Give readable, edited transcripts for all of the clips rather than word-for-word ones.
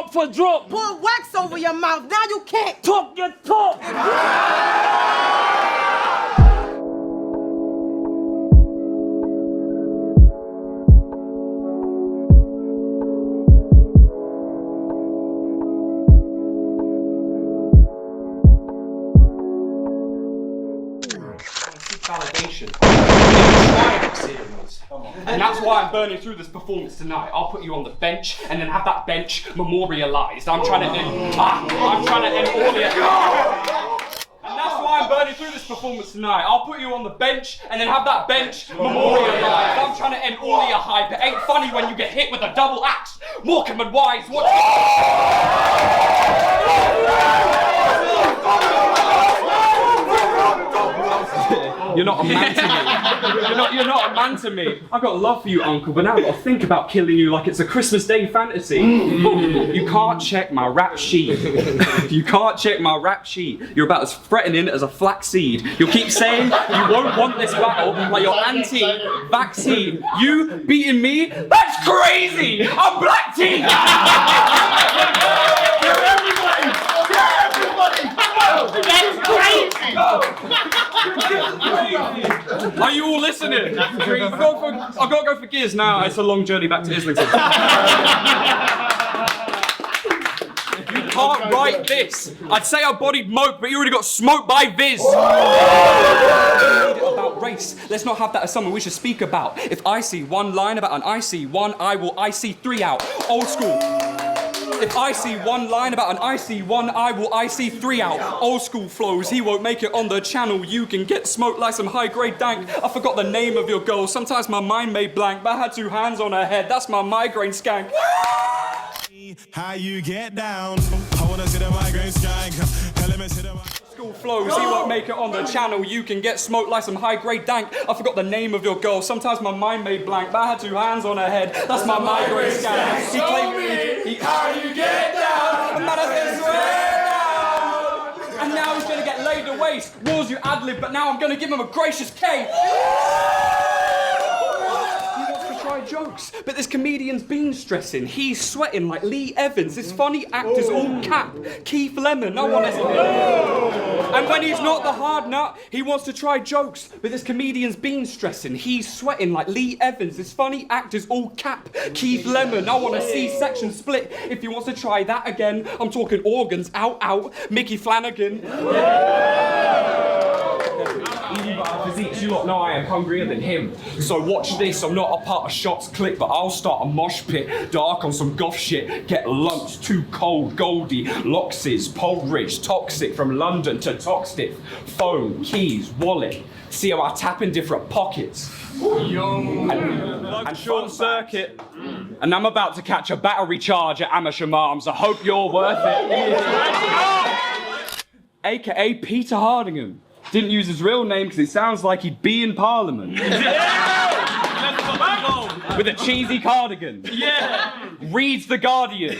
drop for drop. Put wax over your mouth. Now you can't Talk your talk. Validation. And that's why I'm burning through this performance tonight. I'll put you on the bench and then have that bench memorialized. I'm trying to end all the. And that's why I'm burning through this performance tonight. I'll put you on the bench and then have that bench memorialized. I'm trying to end all of your hype. It ain't funny when you get hit with a double axe. Morecambe and Wise. What? You're not a man to me. You're not a man to me. I've got love for you, Uncle, but now I've got to think about killing you like it's a Christmas Day fantasy. You can't check my rap sheet. You can't check my rap sheet. You're about as threatening as a flax seed. You'll keep saying you won't want this battle like you're anti-vaccine. You beating me? That's crazy! I'm black tea! That's crazy. Are you all listening? I've got to go for gears now. It's a long journey back to Islington. You can't write this. I'd say I bodied Moke, but you already got smoked by Viz. About race. Let's not have that as something we should speak about. If I see one line about an icy one, I will IC 3 out. Old school. If I see one line about an icy one, I will IC 3 out. Old school flows, he won't make it on the channel. You can get smoked like some high-grade dank. I forgot the name of your girl. Sometimes my mind may blank, but I had 2 hands on her head. That's my migraine skank. How you get down? I wanna see the migraine skank. Tell him it's School flows, he won't make it on the channel. You can get smoked like some high-grade dank. I forgot the name of your girl. Sometimes my mind may blank, but I had 2 hands on her head. That's my migraine skank. He claimed me. How you get down? And man, I said, swear down. And now he's gonna get laid to waste. Rules you ad-lib, but now I'm gonna give him a gracious K. Try jokes, but this comedian's been stressing. He's sweating like Lee Evans. This funny act is all cap. Keith Lemon, no one has. And when he's not the hard nut, he wants to try jokes, but this comedian's been stressing. He's sweating like Lee Evans. This funny act is all cap. Keith Lemon, I want a C-section split. If he wants to try that again, I'm talking organs, out, Mickey Flanagan. Physiques, you lot know I am hungrier than him. So watch this, I'm not a part of Shots Click, but I'll start a mosh pit. Dark on some goth shit, get lumped, too cold, Goldie, Loxes, Poldridge, Toxic, from London to Toxtiff, phone, keys, wallet. See how I tap in different pockets. And short circuit. And I'm about to catch a battery charge at Amersham Arms. I hope you're worth it. AKA Peter Hardingham. Didn't use his real name because it sounds like he'd be in Parliament. With a cheesy cardigan. Yeah. Reads The Guardian.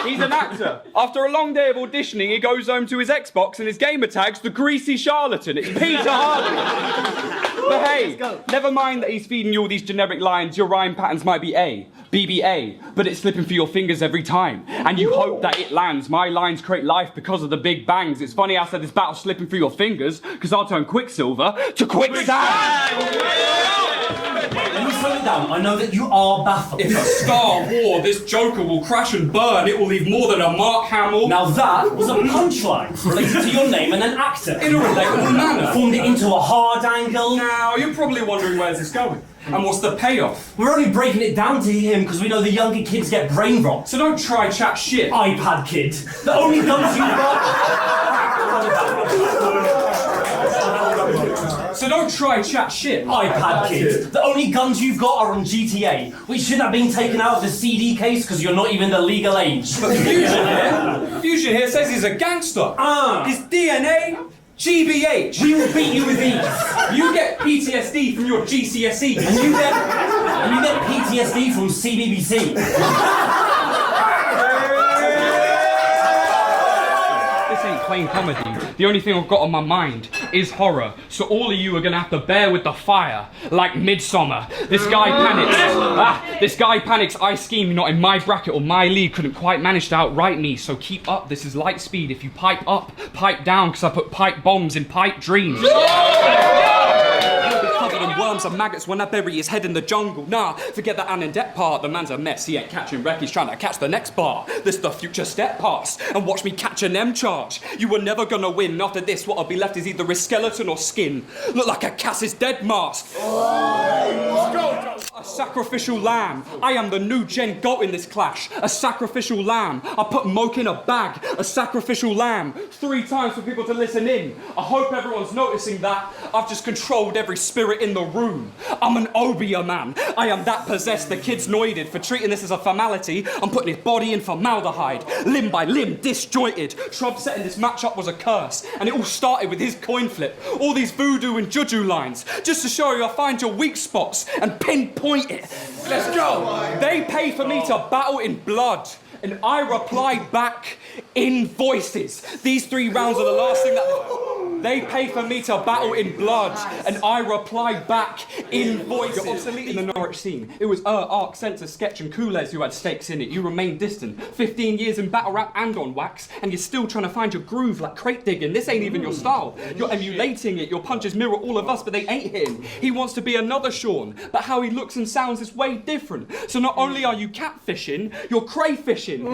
He's an actor. After a long day of auditioning, he goes home to his Xbox and his gamer tag's the greasy charlatan. It's Peter Hardingham. But hey, never mind that he's feeding you all these generic lines. Your rhyme patterns might be A, BBA, but it's slipping through your fingers every time. And you hope that it lands. My lines create life because of the big bangs. It's funny I said this battle's slipping through your fingers, because I'll turn Quicksilver to quicksand. Let me slow it down. I know that you are baffled. It's a Star War. This Joker will crash and burn. It will leave more than a Mark Hamill. Now that was a punchline related to your name and an actor. In a relatable manner. Formed it into a hard angle. Now, you're probably wondering where's this going. And what's the payoff? We're only breaking it down to him because we know the younger kids get brain rot. So don't try chat shit. iPad kid. The only guns you've got. So don't try chat shit. iPad kid. The only guns you've got are on GTA, which shouldn't have been taken out of the CD case because you're not even the legal age. But Fusion here says he's a gangster. His DNA, GBH. We will beat you with these. You get PTSD from your GCSE. And you get PTSD from CBBC. This ain't plain comedy. The only thing I've got on my mind is horror, so all of you are gonna have to bear with the fire, like Midsummer. This guy panics. This guy panics. I scheme, not in my bracket or my league, couldn't quite manage to outright me, so keep up. This is light speed. If you pipe up, pipe down, because I put pipe bombs in pipe dreams. Covered in worms and maggots when I bury his head in the jungle. Nah, forget the Anandette part. The man's a mess. He ain't catching wreck. He's trying to catch the next bar. This the future step pass. And watch me catch an M charge. You were never gonna win. After this, what'll be left is either his skeleton or skin. Look like a Cass's dead mask. A sacrificial lamb. I am the new gen goat in this clash. A sacrificial lamb. I put moke in a bag. A sacrificial lamb. 3 times for people to listen in. I hope everyone's noticing that. I've just controlled every spirit in the room. I'm an Obia man. I am that possessed the kid's noided. For treating this as a formality, I'm putting his body in formaldehyde. Limb by limb, disjointed. Shrub setting this matchup was a curse. And it all started with his coin flip. All these voodoo and juju lines. Just to show you I find your weak spots and pinpoint it. Let's go. They pay for me to battle in blood. And I reply back in voices. These 3 rounds are the last thing that... They pay for me to battle in blood, and I reply back in voices. You're obsolete in the Norwich scene. It was Arc, Sensor, Sketch, and Koolez who had stakes in it. You remain distant. 15 years in battle rap and on wax, and you're still trying to find your groove like crate digging. This ain't even your style. You're emulating it. Your punches mirror all of us, but they ain't him. He wants to be another Sean, but how he looks and sounds is way different. So not only are you catfishing, you're crayfishing.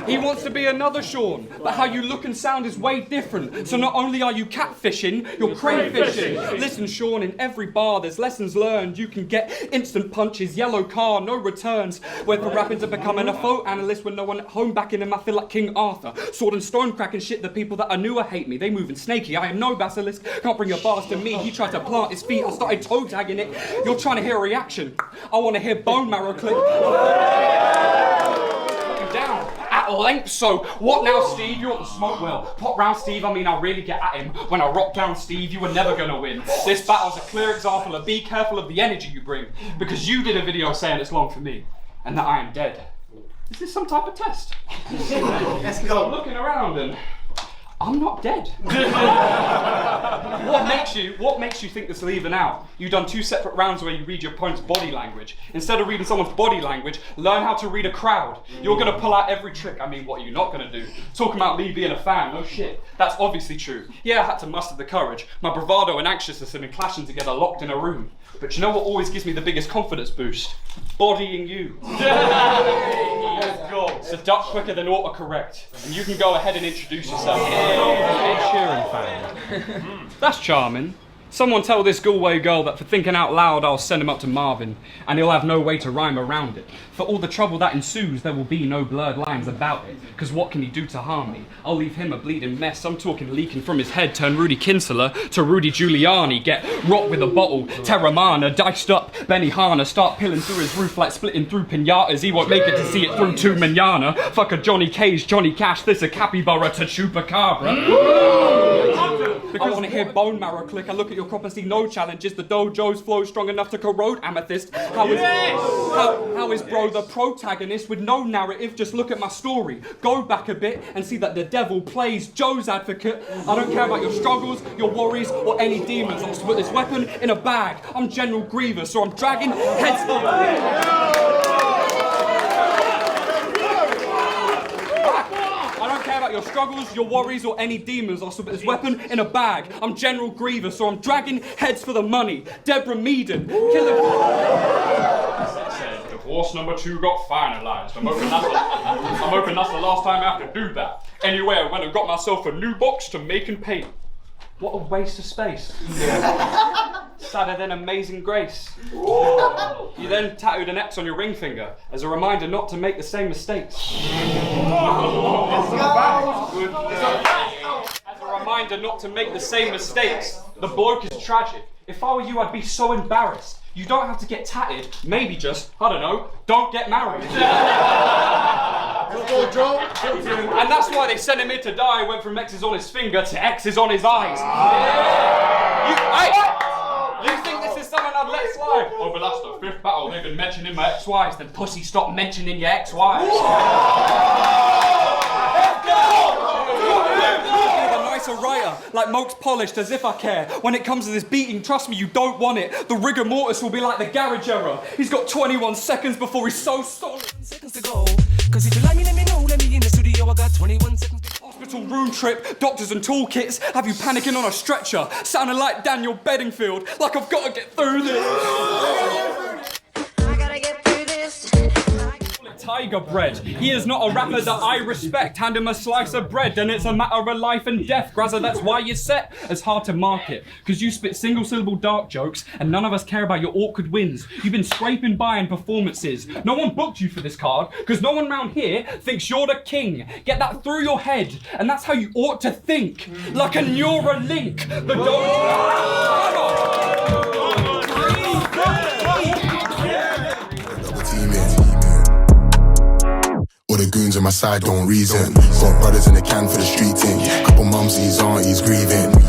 He wants to be another Sean, but how you look and sound is way different. So not only are you catfishing, you're crayfishing. Listen, Sean, in every bar there's lessons learned. You can get instant punches, yellow car, no returns. Went from rapping to becoming a photo analyst when no one at home backing him. I feel like King Arthur. Sword and stone cracking shit. The people that I knew hate me. They moving snaky. I am no basilisk. Can't bring your bars to me. He tried to plant his feet. I started toe tagging it. You're trying to hear a reaction. I want to hear bone marrow click. Down at length. So what now, Steve? You want to smoke? Well, pop round, Steve. I mean, I'll really get at him. When I rock down, Steve, you were never gonna win. This battle's a clear example of be careful of the energy you bring, because you did a video saying it's long for me and that I am dead. Is this some type of test? Let's go. I'm looking around and I'm not dead. What makes you think this will even out? You've done 2 separate rounds where you read your opponent's body language. Instead of reading someone's body language, learn how to read a crowd. You're gonna pull out every trick. I mean, what are you not gonna do? Talking about me being a fan, no shit. That's obviously true. Yeah, I had to muster the courage. My bravado and anxiousness have been clashing together, locked in a room. But you know what always gives me the biggest confidence boost? Bodying you. Let's go. It's a duck quicker than autocorrect. And you can go ahead and introduce yourself. Ed Sheeran fan. That's charming. Someone tell this Galway girl that for thinking out loud I'll send him up to Marvin, and he'll have no way to rhyme around it. For all the trouble that ensues, there will be no blurred lines about it. Cause what can he do to harm me? I'll leave him a bleeding mess. I'm talking leaking from his head, turn Rudy Kinsella to Rudy Giuliani. Get rocked with a bottle, Terramana, diced up Benny Hanna. Start peeling through his roof like splitting through pinatas. He won't make it to see it through to manana. Fuck a Johnny Cage, Johnny Cash, this a capybara to chupacabra. Because I want to hear bone marrow click. I look at your crop and see no challenges. The Doejoe's flow strong enough to corrode amethyst. How is bro the protagonist with no narrative? Just look at my story. Go back a bit and see that the devil plays Joe's advocate. I don't care about your struggles, your worries, or any demons. I'll put this weapon in a bag. I'm General Grievous, so I'm dragging heads. Your struggles, your worries, or any demons. I'll put this weapon in a bag. I'm General Grievous, so I'm dragging heads for the money. Deborah Meaden, killing. Divorce number 2 got finalised. I'm hoping that's the last time I have to do that. Anyway, I went and got myself a new box to make and paint. What a waste of space. Sadder than Amazing Grace. You then tattooed an X on your ring finger as a reminder not to make the same mistakes. As a reminder not to make the same mistakes. The bloke is tragic. If I were you, I'd be so embarrassed. You don't have to get tatted. Maybe just, I don't know, don't get married. And that's why they sent him here to die. Went from X's on his finger to X's on his eyes. You think this is something I'd let slide? Oh, but that's the 5th battle. They've been mentioning my ex-wives. Then pussy, stop mentioning your ex-wives. Let's go! a writer, like Moke's polished as if I care. When it comes to this beating, trust me, you don't want it. The rigor mortis will be like the garage error. He's got 21 seconds before he's so solid. Seconds to go. Cause if you like me, let me know. Let me in the studio. I got 21 seconds. Hospital room trip, doctors and toolkits have you panicking on a stretcher, sounding like Daniel Bedingfield, like I've got to get through this. I gotta get through this. Tiger bread. He is not a rapper that I respect. Hand him a slice of bread, and it's a matter of life and death. Grazza, that's why you're set. It's hard to market, because you spit single-syllable dark jokes, and none of us care about your awkward wins. You've been scraping by in performances. No one booked you for this card, because no one round here thinks you're the king. Get that through your head, and that's how you ought to think. Like a Neuralink. The All the goons on my side don't reason. Got brothers in the can for the street team. Couple mumsies, aunties grieving.